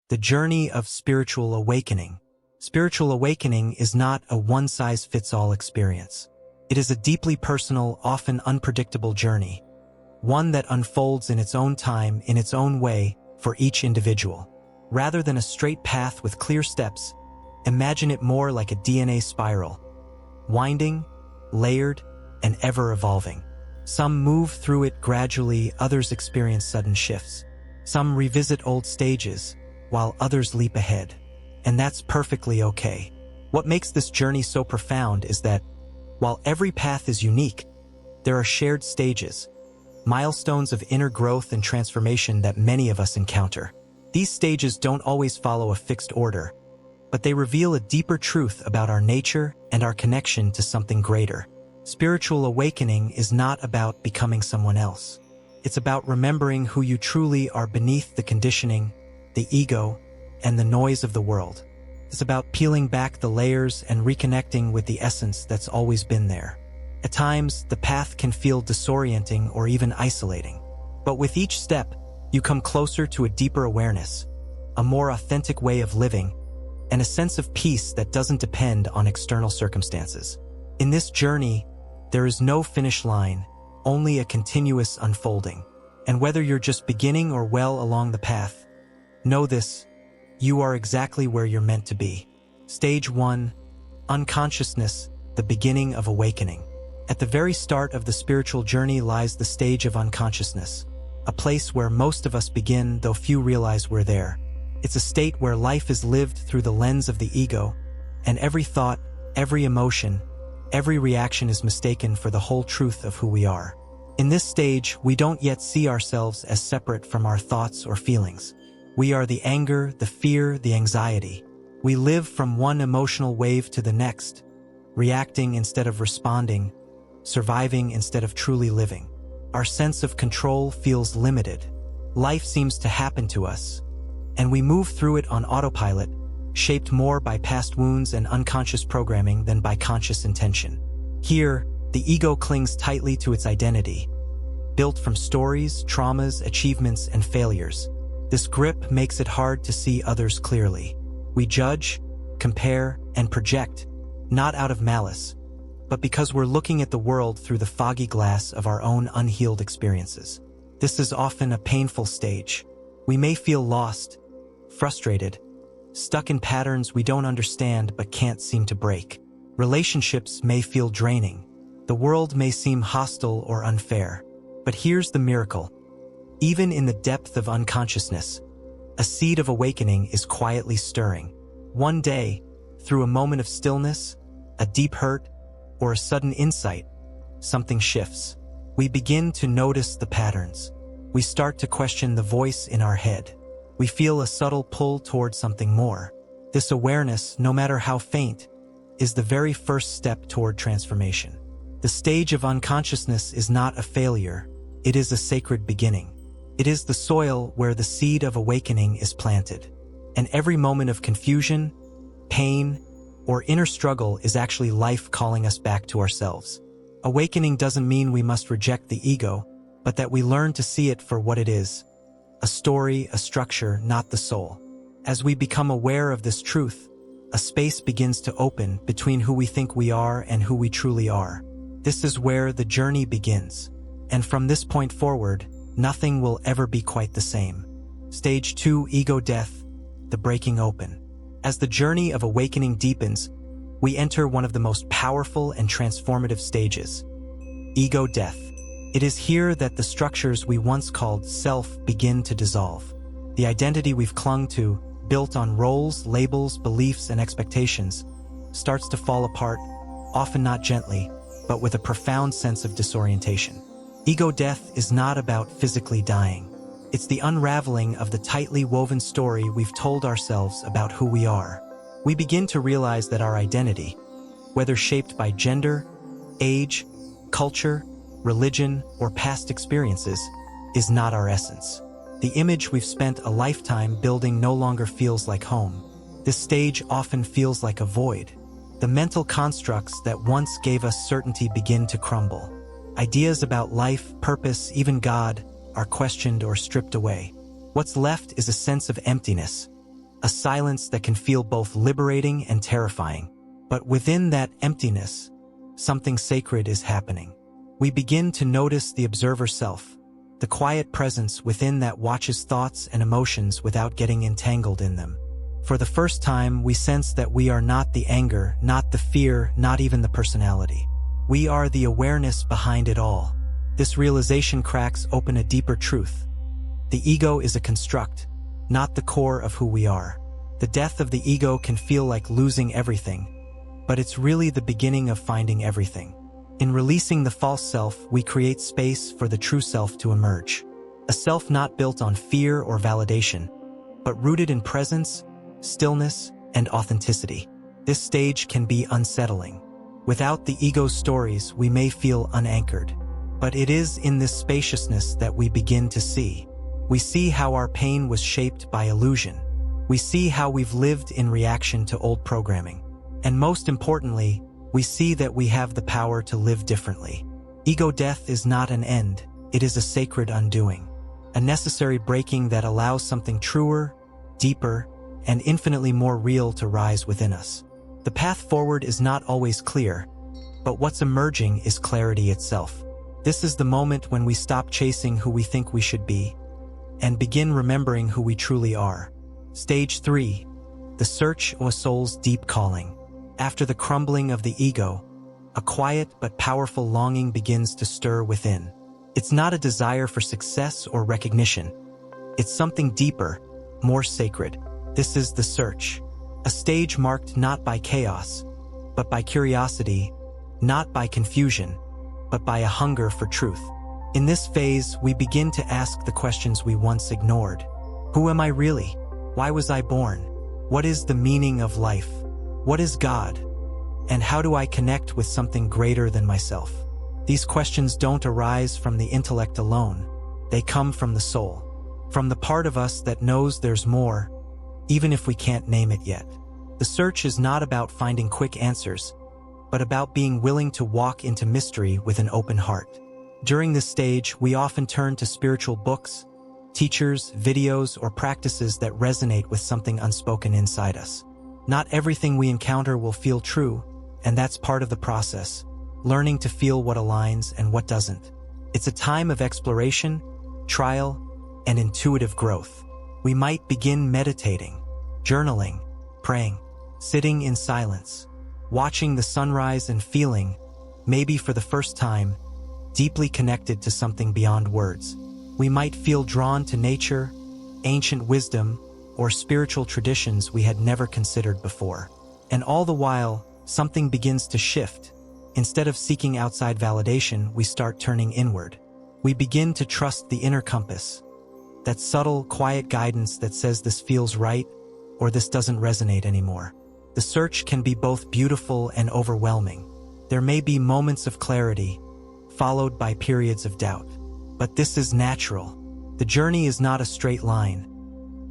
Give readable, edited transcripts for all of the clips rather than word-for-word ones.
the journey of spiritual awakening. Spiritual awakening is not a one-size-fits-all experience. It is a deeply personal, often unpredictable journey, one that unfolds in its own time, in its own way, for each individual. Rather than a straight path with clear steps, imagine it more like a DNA spiral, winding, layered, and ever-evolving. Some move through it gradually, others experience sudden shifts. Some revisit old stages, while others leap ahead. And that's perfectly okay. What makes this journey so profound is that, while every path is unique, there are shared stages, milestones of inner growth and transformation that many of us encounter. These stages don't always follow a fixed order, but they reveal a deeper truth about our nature and our connection to something greater. Spiritual awakening is not about becoming someone else. It's about remembering who you truly are beneath the conditioning, the ego, and the noise of the world. It's about peeling back the layers and reconnecting with the essence that's always been there. At times, the path can feel disorienting or even isolating. But with each step, you come closer to a deeper awareness, a more authentic way of living, and a sense of peace that doesn't depend on external circumstances. In this journey, there is no finish line, only a continuous unfolding. And whether you're just beginning or well along the path, know this: you are exactly where you're meant to be. Stage 1. Unconsciousness, the beginning of awakening. At the very start of the spiritual journey lies the stage of unconsciousness, a place where most of us begin, though few realize we're there. It's a state where life is lived through the lens of the ego, and every thought, every emotion, every reaction is mistaken for the whole truth of who we are. In this stage, we don't yet see ourselves as separate from our thoughts or feelings. We are the anger, the fear, the anxiety. We live from one emotional wave to the next, reacting instead of responding, surviving instead of truly living. Our sense of control feels limited. Life seems to happen to us, and we move through it on autopilot, shaped more by past wounds and unconscious programming than by conscious intention. Here, the ego clings tightly to its identity, built from stories, traumas, achievements, and failures. This grip makes it hard to see others clearly. We judge, compare, and project, not out of malice, but because we're looking at the world through the foggy glass of our own unhealed experiences. This is often a painful stage. We may feel lost, frustrated, stuck in patterns we don't understand but can't seem to break. Relationships may feel draining. The world may seem hostile or unfair. But here's the miracle. Even in the depth of unconsciousness, a seed of awakening is quietly stirring. One day, through a moment of stillness, a deep hurt, or a sudden insight, something shifts. We begin to notice the patterns. We start to question the voice in our head. We feel a subtle pull toward something more. This awareness, no matter how faint, is the very first step toward transformation. The stage of unconsciousness is not a failure. It is a sacred beginning. It is the soil where the seed of awakening is planted. And every moment of confusion, pain, or inner struggle is actually life calling us back to ourselves. Awakening doesn't mean we must reject the ego, but that we learn to see it for what it is. A story, a structure, not the soul. As we become aware of this truth, a space begins to open between who we think we are and who we truly are. This is where the journey begins. And from this point forward, nothing will ever be quite the same. Stage 2, ego death, the breaking open. As the journey of awakening deepens, we enter one of the most powerful and transformative stages, ego death. It is here that the structures we once called self begin to dissolve. The identity we've clung to, built on roles, labels, beliefs, and expectations, starts to fall apart, often not gently, but with a profound sense of disorientation. Ego death is not about physically dying. It's the unraveling of the tightly woven story we've told ourselves about who we are. We begin to realize that our identity, whether shaped by gender, age, culture, religion, or past experiences, is not our essence. The image we've spent a lifetime building no longer feels like home. This stage often feels like a void. The mental constructs that once gave us certainty begin to crumble. Ideas about life, purpose, even God, are questioned or stripped away. What's left is a sense of emptiness, a silence that can feel both liberating and terrifying. But within that emptiness, something sacred is happening. We begin to notice the observer self, the quiet presence within that watches thoughts and emotions without getting entangled in them. For the first time, we sense that we are not the anger, not the fear, not even the personality. We are the awareness behind it all. This realization cracks open a deeper truth. The ego is a construct, not the core of who we are. The death of the ego can feel like losing everything, but it's really the beginning of finding everything. In releasing the false self, we create space for the true self to emerge. A self not built on fear or validation, but rooted in presence, stillness, and authenticity. This stage can be unsettling. Without the ego's stories, we may feel unanchored. But it is in this spaciousness that we begin to see. We see how our pain was shaped by illusion. We see how we've lived in reaction to old programming. And most importantly, we see that we have the power to live differently. Ego death is not an end, it is a sacred undoing. A necessary breaking that allows something truer, deeper, and infinitely more real to rise within us. The path forward is not always clear, but what's emerging is clarity itself. This is the moment when we stop chasing who we think we should be, and begin remembering who we truly are. Stage 3. The search of a soul's deep calling. After the crumbling of the ego, a quiet but powerful longing begins to stir within. It's not a desire for success or recognition. It's something deeper, more sacred. This is the search, a stage marked not by chaos, but by curiosity, not by confusion, but by a hunger for truth. In this phase, we begin to ask the questions we once ignored. Who am I really? Why was I born? What is the meaning of life? What is God? And how do I connect with something greater than myself? These questions don't arise from the intellect alone. They come from the soul, from the part of us that knows there's more, even if we can't name it yet. The search is not about finding quick answers, but about being willing to walk into mystery with an open heart. During this stage, we often turn to spiritual books, teachers, videos, or practices that resonate with something unspoken inside us. Not everything we encounter will feel true, and that's part of the process, learning to feel what aligns and what doesn't. It's a time of exploration, trial, and intuitive growth. We might begin meditating, journaling, praying, sitting in silence, watching the sunrise and feeling, maybe for the first time, deeply connected to something beyond words. We might feel drawn to nature, ancient wisdom, or spiritual traditions we had never considered before. And all the while, something begins to shift. Instead of seeking outside validation, we start turning inward. We begin to trust the inner compass, that subtle, quiet guidance that says this feels right or this doesn't resonate anymore. The search can be both beautiful and overwhelming. There may be moments of clarity, followed by periods of doubt. But this is natural. The journey is not a straight line.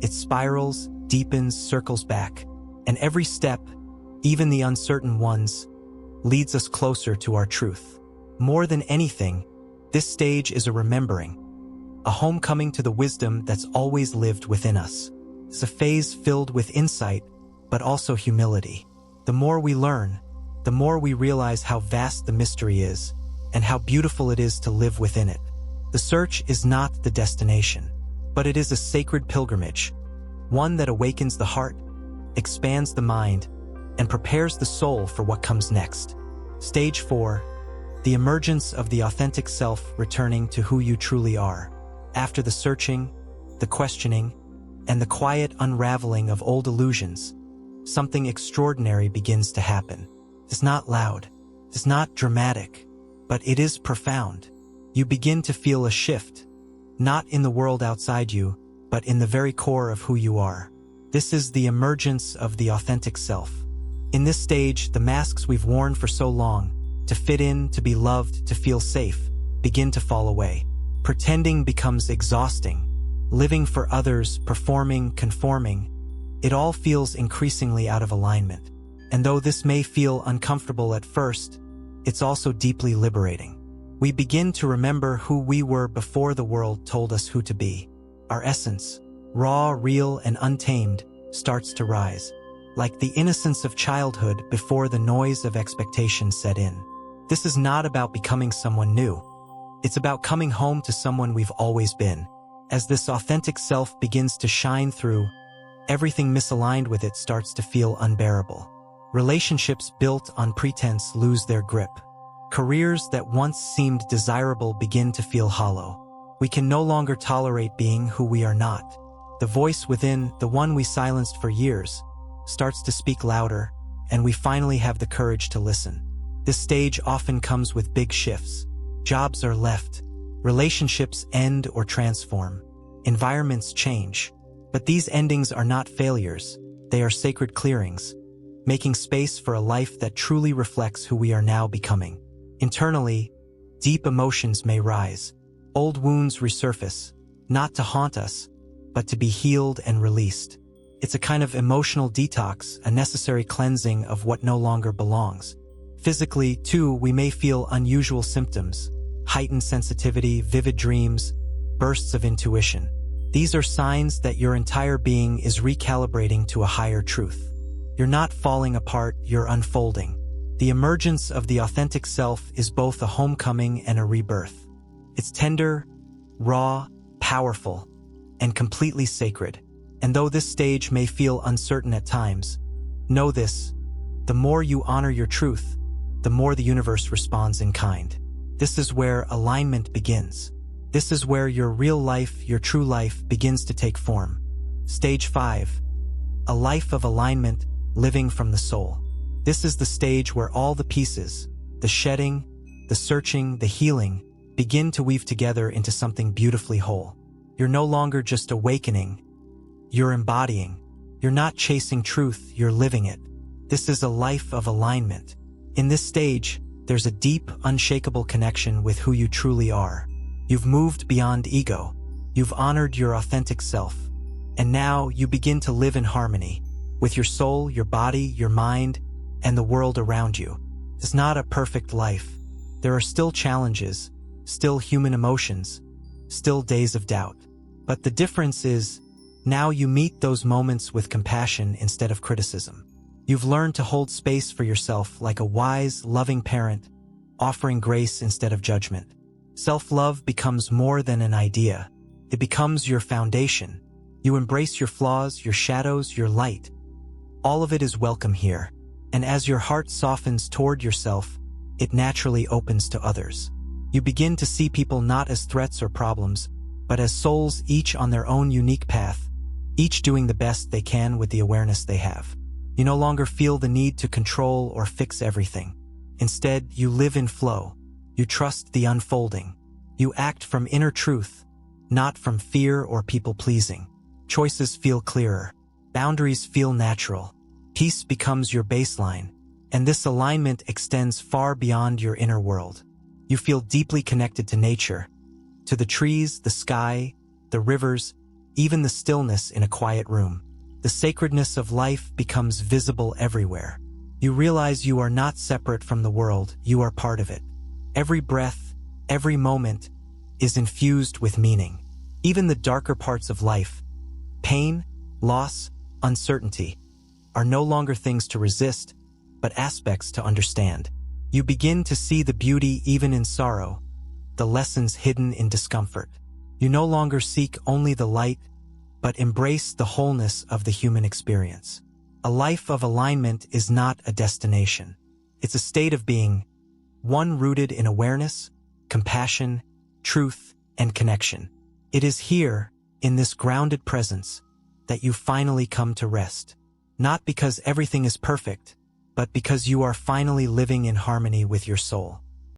It spirals, deepens, circles back, and every step, even the uncertain ones, leads us closer to our truth. More than anything, this stage is a remembering, a homecoming to the wisdom that's always lived within us. It's a phase filled with insight, but also humility. The more we learn, the more we realize how vast the mystery is, and how beautiful it is to live within it. The search is not the destination, but it is a sacred pilgrimage, one that awakens the heart, expands the mind, and prepares the soul for what comes next. Stage 4. The emergence of the authentic self, returning to who you truly are. After the searching, the questioning, and the quiet unraveling of old illusions, something extraordinary begins to happen. It's not loud, it's not dramatic, but it is profound. You begin to feel a shift, not in the world outside you, but in the very core of who you are. This is the emergence of the authentic self. In this stage, the masks we've worn for so long, to fit in, to be loved, to feel safe, begin to fall away. Pretending becomes exhausting. Living for others, performing, conforming, it all feels increasingly out of alignment. And though this may feel uncomfortable at first, it's also deeply liberating. We begin to remember who we were before the world told us who to be. Our essence, raw, real, and untamed, starts to rise, like the innocence of childhood before the noise of expectation set in. This is not about becoming someone new. It's about coming home to someone we've always been. As this authentic self begins to shine through, everything misaligned with it starts to feel unbearable. Relationships built on pretense lose their grip. Careers that once seemed desirable begin to feel hollow. We can no longer tolerate being who we are not. The voice within, the one we silenced for years, starts to speak louder, and we finally have the courage to listen. This stage often comes with big shifts. Jobs are left, relationships end or transform, environments change. But these endings are not failures, they are sacred clearings, making space for a life that truly reflects who we are now becoming. Internally, deep emotions may rise. Old wounds resurface, not to haunt us, but to be healed and released. It's a kind of emotional detox, a necessary cleansing of what no longer belongs. Physically, too, we may feel unusual symptoms, heightened sensitivity, vivid dreams, bursts of intuition. These are signs that your entire being is recalibrating to a higher truth. You're not falling apart, you're unfolding. The emergence of the authentic self is both a homecoming and a rebirth. It's tender, raw, powerful, and completely sacred. And though this stage may feel uncertain at times, know this: the more you honor your truth, the more the universe responds in kind. This is where alignment begins. This is where your real life, your true life, begins to take form. Stage 5. A life of alignment, living from the soul. This is the stage where all the pieces, the shedding, the searching, the healing, begin to weave together into something beautifully whole. You're no longer just awakening, you're embodying. You're not chasing truth, you're living it. This is a life of alignment. In this stage, there's a deep, unshakable connection with who you truly are. You've moved beyond ego. You've honored your authentic self. And now you begin to live in harmony with your soul, your body, your mind, and the world around you. It's not a perfect life. There are still challenges, still human emotions, still days of doubt. But the difference is, now you meet those moments with compassion instead of criticism. You've learned to hold space for yourself like a wise, loving parent, offering grace instead of judgment. Self-love becomes more than an idea. It becomes your foundation. You embrace your flaws, your shadows, your light. All of it is welcome here. And as your heart softens toward yourself, it naturally opens to others. You begin to see people not as threats or problems, but as souls, each on their own unique path, each doing the best they can with the awareness they have. You no longer feel the need to control or fix everything. Instead, you live in flow. You trust the unfolding. You act from inner truth, not from fear or people-pleasing. Choices feel clearer. Boundaries feel natural. Peace becomes your baseline, and this alignment extends far beyond your inner world. You feel deeply connected to nature, to the trees, the sky, the rivers, even the stillness in a quiet room. The sacredness of life becomes visible everywhere. You realize you are not separate from the world, you are part of it. Every breath, every moment, is infused with meaning. Even the darker parts of life, pain, loss, uncertainty, are no longer things to resist, but aspects to understand. You begin to see the beauty even in sorrow, the lessons hidden in discomfort. You no longer seek only the light, but embrace the wholeness of the human experience. A life of alignment is not a destination. It's a state of being, one rooted in awareness, compassion, truth, and connection. It is here, in this grounded presence, that you finally come to rest. Not because everything is perfect, but because you are finally living in harmony with your soul.